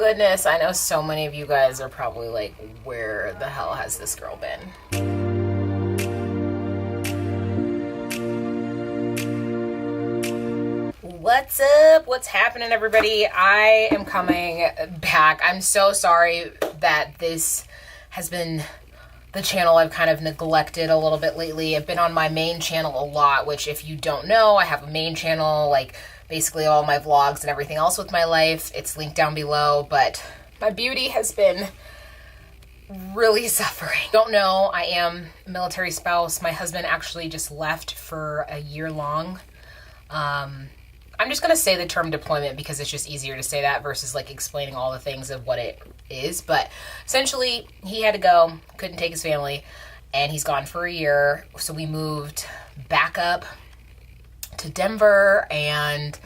goodness, I know so many of you guys are probably like, where the hell has this girl been? What's up? What's happening, everybody? I am coming back. I'm so sorry that this has been the channel I've kind of neglected a little bit lately. I've been on my main channel a lot, which if you don't know, I have a main channel, like basically all my vlogs and everything else with my life. It's linked down below, but my beauty has been really suffering. Don't know, I am a military spouse. My husband actually just left for a year long. I'm just going to say the term deployment because it's just easier to say that versus like explaining all the things of what it is. But essentially, he had to go, couldn't take his family, and he's gone for a year. So we moved back up to Denver, and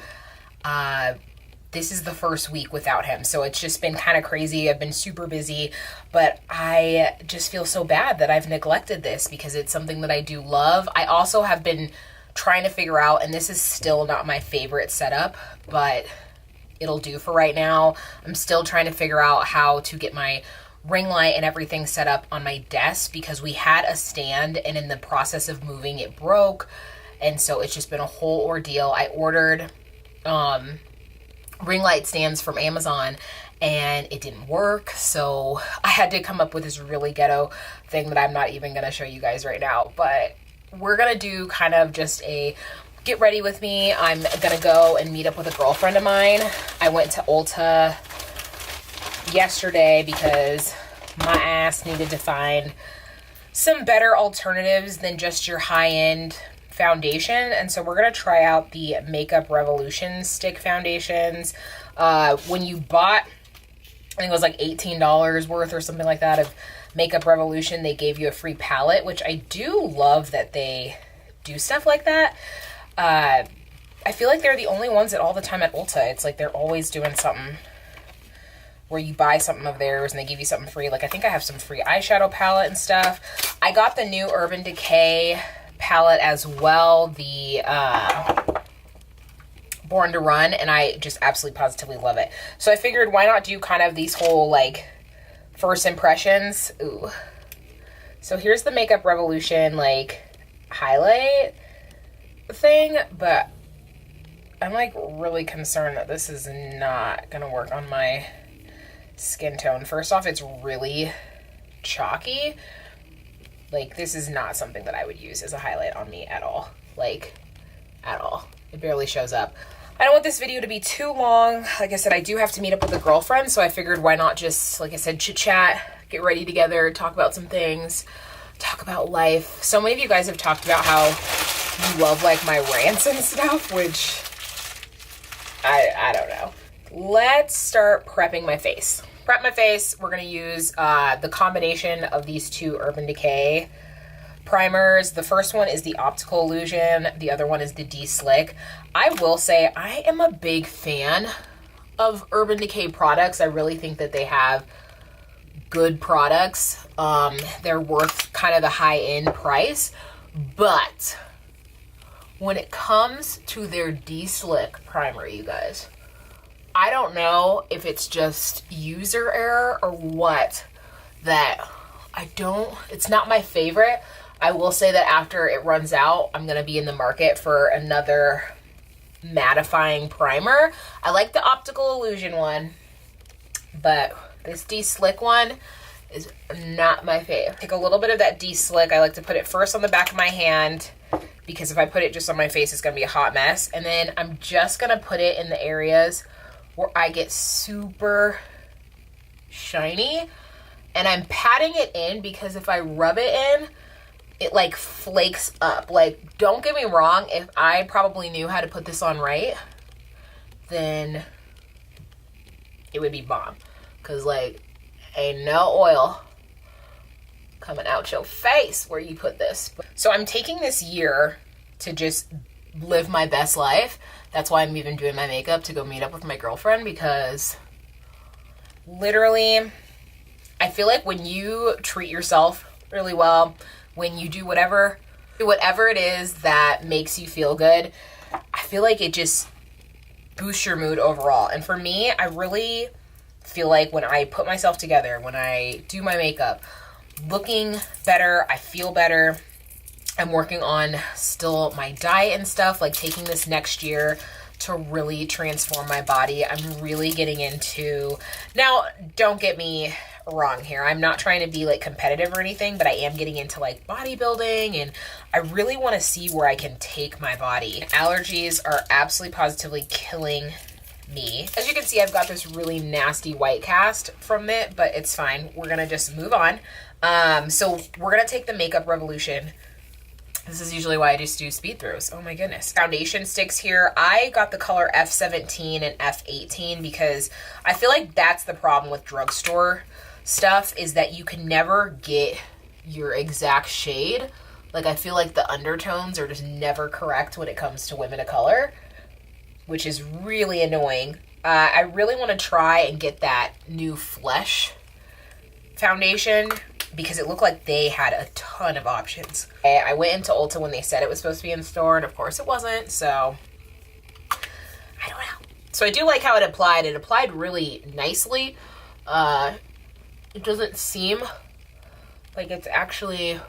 this is the first week without him. So it's just been kind of crazy. I've been super busy, but I just feel so bad that I've neglected this because it's something that I do love. I also have been trying to figure out, and this is still not my favorite setup, but it'll do for right now. I'm still trying to figure out how to get my ring light and everything set up on my desk because we had a stand and in the process of moving it broke. And so it's just been a whole ordeal. I ordered ring light stands from Amazon and it didn't work. So I had to come up with this really ghetto thing that I'm not even going to show you guys right now, but we're going to do kind of just a get ready with me. I'm going to go and meet up with a girlfriend of mine. I went to Ulta yesterday because my ass needed to find some better alternatives than just your high-end foundation. And so we're going to try out the Makeup Revolution stick foundations. When you bought, I think it was like $18 worth or something like that of Makeup Revolution, they gave you a free palette, which I do love that they do stuff like that. I feel like they're the only ones that all the time at Ulta, it's like they're always doing something where you buy something of theirs and they give you something free. Like I think I have some free eyeshadow palette and stuff. I got the new Urban Decay palette as well, the Born to Run, and I just absolutely positively love it. So I figured why not do kind of these whole like first impressions. Ooh. So here's the Makeup Revolution like highlight thing, but I'm like really concerned that this is not gonna work on my skin tone. First off, it's really chalky. Like this is not something that I would use as a highlight on me at all. Like at all. It barely shows up. I don't want this video to be too long. Like I said, I do have to meet up with a girlfriend, so I figured why not just, like I said, chit chat, get ready together, talk about some things, talk about life. So many of you guys have talked about how you love like my rants and stuff, which I don't know. Let's start prepping my face. Prep my face. We're gonna use the combination of these two Urban Decay primers. The first one is the Optical Illusion. The other one is the De-Slick. I will say I am a big fan of Urban Decay products. I really think that they have good products. They're worth kind of the high-end price. But when it comes to their De-Slick primer, you guys, I don't know if it's just user error or what, that it's not my favorite. I will say that after it runs out, I'm going to be in the market for another mattifying primer. I like the Optical Illusion one, but this De-Slick one is not my fave. Take a little bit of that De-Slick. I like to put it first on the back of my hand because if I put it just on my face, it's going to be a hot mess. And then I'm just going to put it in the areas where I get super shiny. And I'm patting it in because if I rub it in, it like flakes up. Like, don't get me wrong, if I probably knew how to put this on right, then it would be bomb. Cause like, ain't no oil coming out your face where you put this. So I'm taking this year to just live my best life. That's why I'm even doing my makeup, to go meet up with my girlfriend, because literally I feel like when you treat yourself really well, when you do whatever it is that makes you feel good, I feel like it just boosts your mood overall. And for me, I really feel like when I put myself together, when I do my makeup, looking better, I feel better. I'm working on still my diet and stuff, like taking this next year to really transform my body. I'm really getting into, now don't get me wrong here, I'm not trying to be like competitive or anything, but I am getting into like bodybuilding, and I really want to see where I can take my body. Allergies are absolutely positively killing me. As you can see, I've got this really nasty white cast from it, but it's fine. We're gonna just move on. So we're gonna take the Makeup Revolution. This is usually why I just do speed throws. Oh my goodness. Foundation sticks here. I got the color F17 and F18 because I feel like that's the problem with drugstore stuff, is that you can never get your exact shade. Like, I feel like the undertones are just never correct when it comes to women of color, which is really annoying. I really want to try and get that new Flesh foundation because it looked like they had a ton of options. I went into Ulta when they said it was supposed to be in store, and of course it wasn't, so I don't know. So I do like how it applied. It applied really nicely. It doesn't seem like it's actually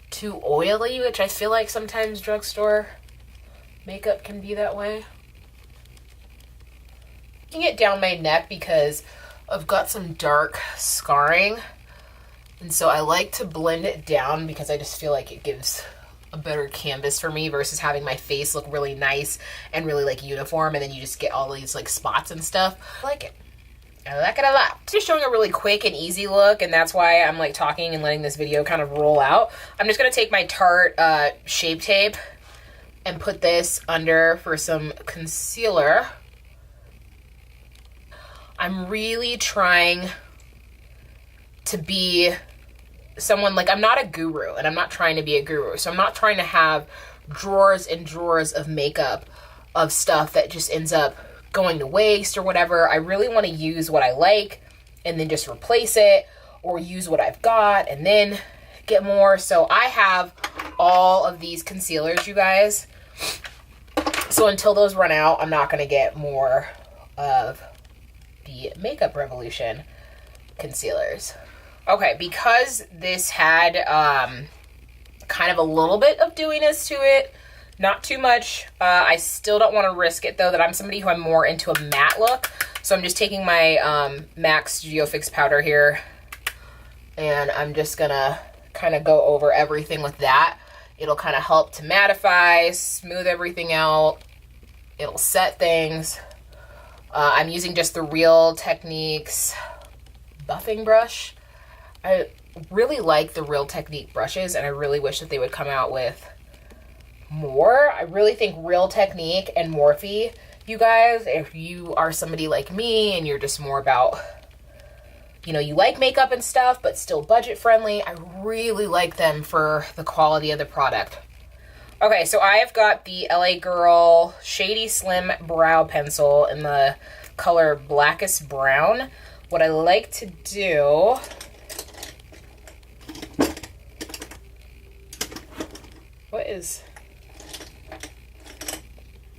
too oily, which I feel like sometimes drugstore makeup can be that way. Taking it down my neck because I've got some dark scarring, and so I like to blend it down because I just feel like it gives a better canvas for me versus having my face look really nice and really like uniform, and then you just get all these like spots and stuff. I like it. I like it a lot. Just showing a really quick and easy look, and that's why I'm like talking and letting this video kind of roll out. I'm just gonna take my Tarte Shape Tape and put this under for some concealer. I'm really trying to be someone, like, I'm not a guru, and I'm not trying to be a guru, so I'm not trying to have drawers and drawers of makeup of stuff that just ends up going to waste or whatever. I really want to use what I like and then just replace it, or use what I've got and then get more. So I have all of these concealers, you guys. So until those run out, I'm not going to get more of the Makeup Revolution concealers. Okay, because this had kind of a little bit of dewiness to it, not too much. I still don't want to risk it, though, that I'm somebody who I'm more into a matte look. So I'm just taking my MAC Studio Fix powder here, and I'm just gonna kind of go over everything with that. It'll kind of help to mattify, smooth everything out. It'll set things. I'm using just the Real Techniques buffing brush. I really like the Real Technique brushes, and I really wish that they would come out with more. I really think Real Technique and Morphe, you guys, if you are somebody like me and you're just more about, you know, you like makeup and stuff, but still budget friendly, I really like them for the quality of the product. Okay, so I've got the LA Girl Shady Slim Brow Pencil in the color Blackest Brown. What I like to do,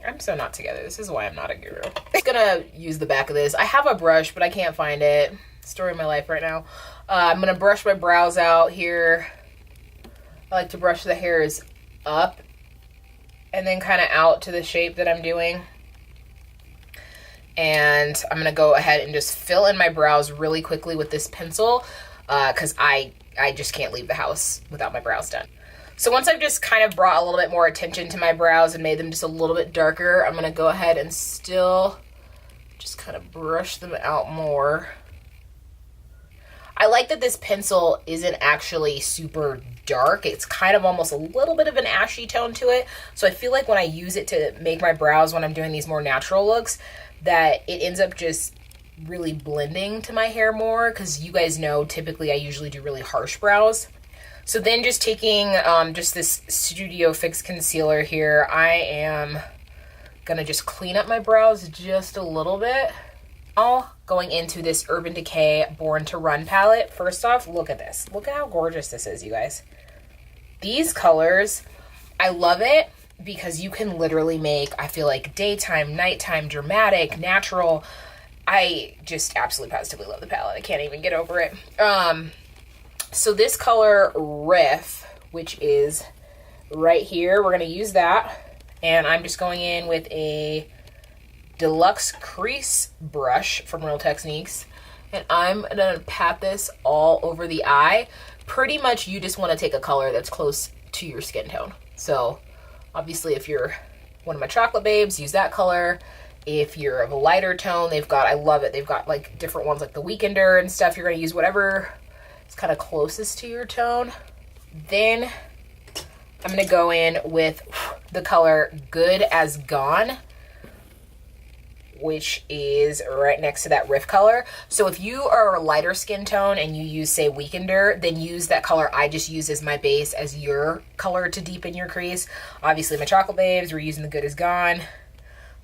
I'm so not together. This is why I'm not a guru. I'm just gonna use the back of this. I have a brush, but I can't find it. Story of my life right now. I'm gonna brush my brows out here. I like to brush the hairs up and then kind of out to the shape that I'm doing. And I'm gonna go ahead and just fill in my brows really quickly with this pencil because I just can't leave the house without my brows done. So once I've just kind of brought a little bit more attention to my brows and made them just a little bit darker, I'm gonna go ahead and still just kind of brush them out more. I like that this pencil isn't actually super dark. It's kind of almost a little bit of an ashy tone to it. So I feel like when I use it to make my brows when I'm doing these more natural looks, that it ends up just really blending to my hair more, because you guys know typically I usually do really harsh brows. So then just taking just this Studio Fix concealer here, I am gonna just clean up my brows just a little bit. All going into this Urban Decay Born to Run palette. First off, look at this. Look at how gorgeous this is, you guys. These colors, I love it because you can literally make, I feel like, daytime, nighttime, dramatic, natural. I just absolutely positively love the palette. I can't even get over it. So this color Riff, which is right here, we're going to use that. And I'm just going in with a deluxe crease brush from Real Techniques. And I'm going to pat this all over the eye. Pretty much you just want to take a color that's close to your skin tone. So obviously if you're one of my chocolate babes, use that color. If you're of a lighter tone, they've got, I love it, they've got like different ones like the Weekender and stuff. You're going to use whatever is kind of closest to your tone. Then I'm going to go in with the color Good as Gone, which is right next to that Riff color. So if you are a lighter skin tone and you use, say, Weekender, then use that color I just use as my base as your color to deepen your crease. Obviously, my chocolate babes, we're using the Good as Gone.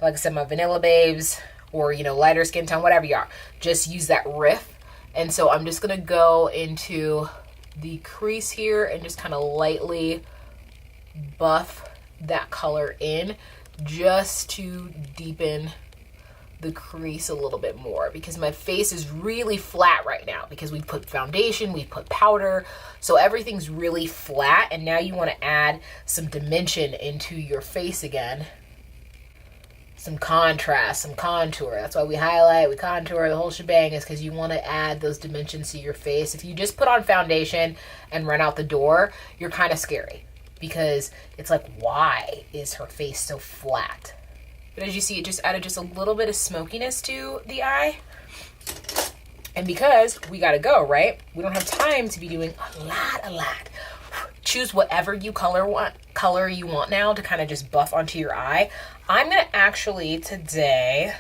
Like I said, my vanilla babes, or, you know, lighter skin tone, whatever you are, just use that Riff. And so I'm just gonna go into the crease here and just kind of lightly buff that color in just to deepen the crease a little bit more, because my face is really flat right now because we put foundation, we put powder, so everything's really flat, and now you want to add some dimension into your face again. Some contrast, some contour. That's why we highlight, we contour, the whole shebang is because you want to add those dimensions to your face. If you just put on foundation and run out the door, you're kind of scary because it's like, why is her face so flat? But as you see, it just added just a little bit of smokiness to the eye. And because we gotta go, right? We don't have time to be doing a lot. Choose whatever color you want now to kind of just buff onto your eye. I'm gonna actually today,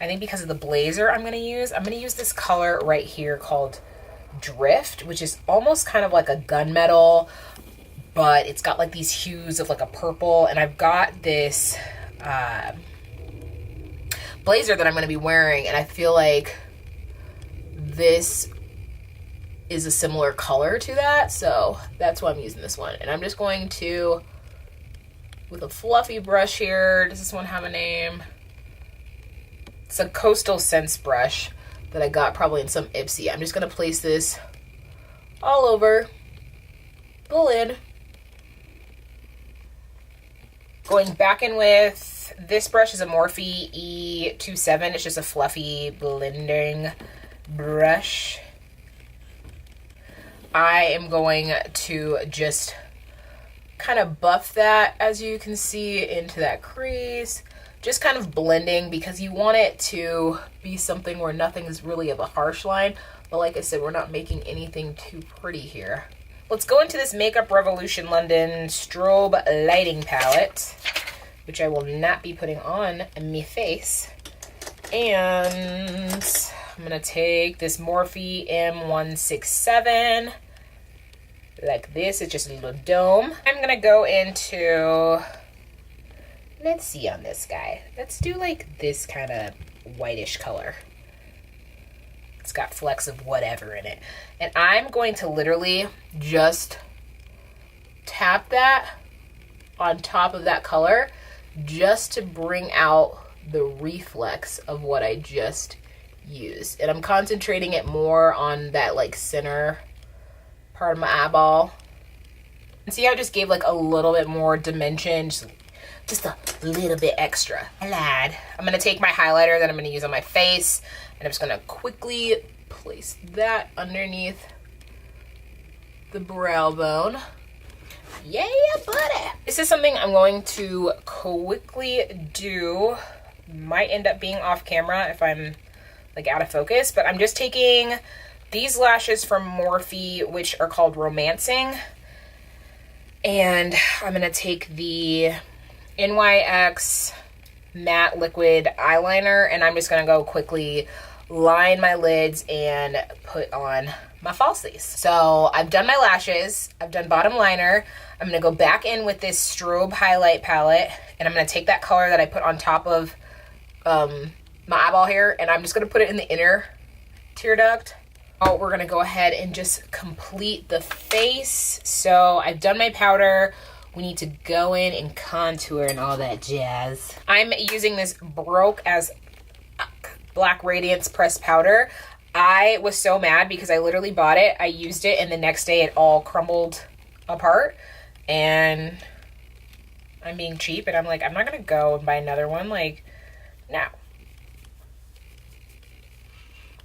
I think because of the blazer I'm gonna use this color right here called Drift, which is almost kind of like a gunmetal, but it's got like these hues of like a purple. And I've got this blazer that I'm going to be wearing, and I feel like this is a similar color to that, so that's why I'm using this one. And I'm just going to, with a fluffy brush here, does this one have a name? It's a Coastal Scents brush that I got probably in some Ipsy. I'm just going to place this all over the lid. Going back in with, this brush is a Morphe E27. It's just a fluffy blending brush. I am going to just kind of buff that, as you can see, into that crease. Just kind of blending because you want it to be something where nothing is really of a harsh line. But like I said, we're not making anything too pretty here. Let's go into this Makeup Revolution London Strobe Lighting Palette, which I will not be putting on my face. And I'm going to take this Morphe M167, like this. It's just a little dome. I'm going to go into, let's see on this guy. Let's do like this kind of whitish color. It's got flecks of whatever in it. And I'm going to literally just tap that on top of that color just to bring out the reflex of what I just used. And I'm concentrating it more on that like center part of my eyeball. And see how I just gave like a little bit more dimension, just a little bit extra. I lied. I'm going to take my highlighter that I'm going to use on my face, and I'm just going to quickly place that underneath the brow bone. Yeah, buddy. This is something I'm going to quickly do. Might end up being off camera if I'm like out of focus, but I'm just taking these lashes from Morphe, which are called Romancing. And I'm going to take the NYX matte liquid eyeliner, and I'm just going to go quickly line my lids and put on my falsies. So I've done my lashes, I've done bottom liner. I'm going to go back in with this Strobe highlight palette, and I'm going to take that color that I put on top of my eyeball here, and I'm just going to put it in the inner tear duct. Oh, we're going to go ahead and just complete the face. So I've done my powder. We need to go in and contour and all that jazz. I'm using this Broke as Black Radiance Pressed Powder. I was so mad because I literally bought it, I used it, and the next day it all crumbled apart. And I'm being cheap, and I'm like, I'm not gonna go and buy another one, like, now.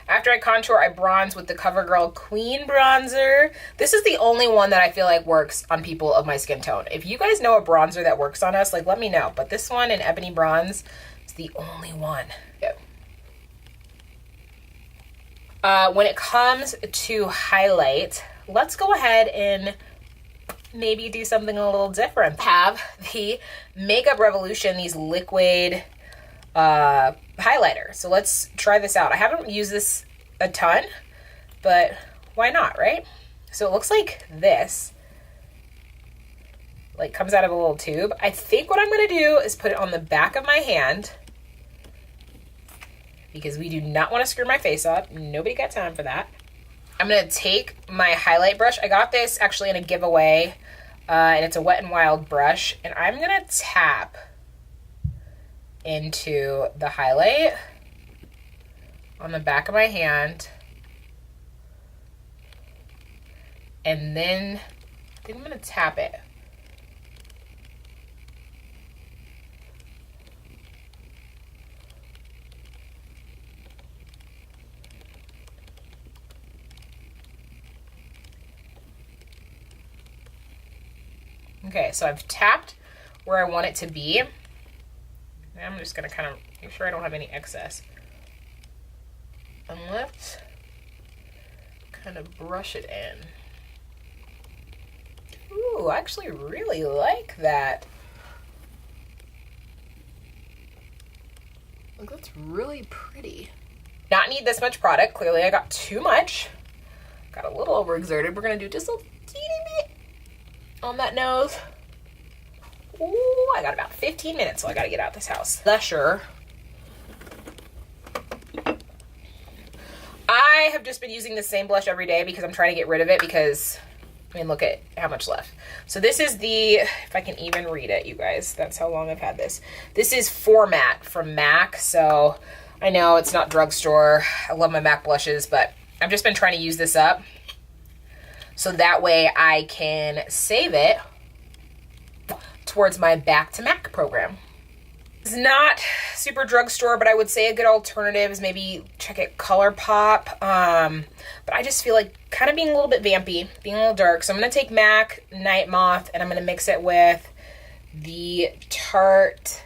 After I contour, I bronze with the Covergirl Queen Bronzer. This is the only one that I feel like works on people of my skin tone. If you guys know a bronzer that works on us, like, let me know. But this one in Ebony Bronze is the only one. Yep. When it comes to highlight, let's go ahead and maybe do something a little different. Have the Makeup Revolution, these liquid highlighter. So let's try this out. I haven't used this a ton, but why not, right? So it looks like this, like comes out of a little tube. I think what I'm gonna do is put it on the back of my hand because we do not want to screw my face up. Nobody got time for that. I'm gonna take my highlight brush. I got this actually in a giveaway, and it's a Wet n Wild brush, and I'm gonna tap into the highlight on the back of my hand, and then I think I'm gonna tap it. Okay, so I've tapped where I want it to be. I'm just gonna kind of make sure I don't have any excess. And let's kind of brush it in. Ooh, I actually really like that. Look, that's really pretty. Not need this much product. Clearly I got too much. Got a little overexerted. We're gonna do just a teeny bit on that nose. Ooh, I got about 15 minutes, so I gotta get out this house. Blusher. I have just been using the same blush every day because I'm trying to get rid of it because, I mean, look at how much left. So this is the, if I can even read it, you guys, that's how long I've had this. This is Format from MAC, so I know it's not drugstore. I love my MAC blushes, but I've just been trying to use this up so that way I can save it towards my Back to MAC program. It's not super drugstore, but I would say a good alternative is maybe check out ColourPop. But I just feel like kind of being a little bit vampy, being a little dark. So I'm going to take MAC Night Moth and I'm going to mix it with the Tarte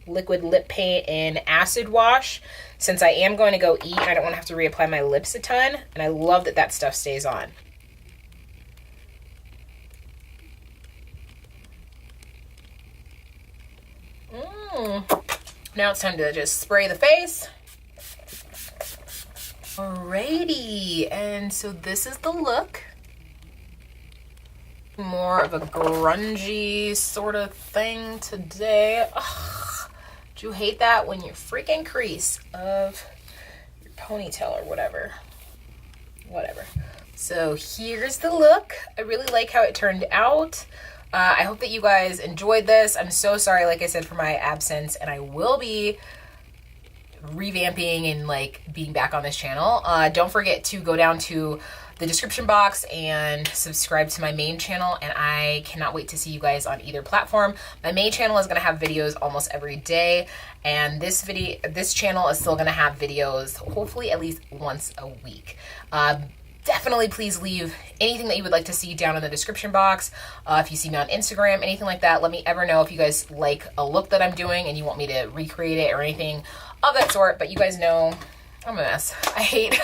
Liquid Lip Paint in Acid Wash. Since I am going to go eat, I don't want to have to reapply my lips a ton. And I love that that stuff stays on. Now it's time to just spray the face. Alrighty, and so this is the look. More of a grungy sort of thing today. Ugh, do you hate that when your freaking crease of your ponytail or whatever? Whatever. So here's the look. I really like how it turned out. I hope that you guys enjoyed this. I'm so sorry, like I said, for my absence, and I will be revamping and like being back on this channel. Don't forget to go down to the description box and subscribe to my main channel, and I cannot wait to see you guys on either platform. My main channel is going to have videos almost every day, and this channel is still going to have videos hopefully at least once a week. Definitely please leave anything that you would like to see down in the description box. If you see me on Instagram, anything like that, let me ever know if you guys like a look that I'm doing and you want me to recreate it or anything of that sort. But you guys know I'm a mess. I hate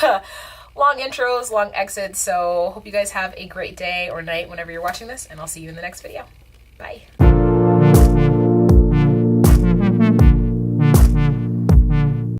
long intros, long exits. So hope you guys have a great day or night whenever you're watching this, and I'll see you in the next video. Bye.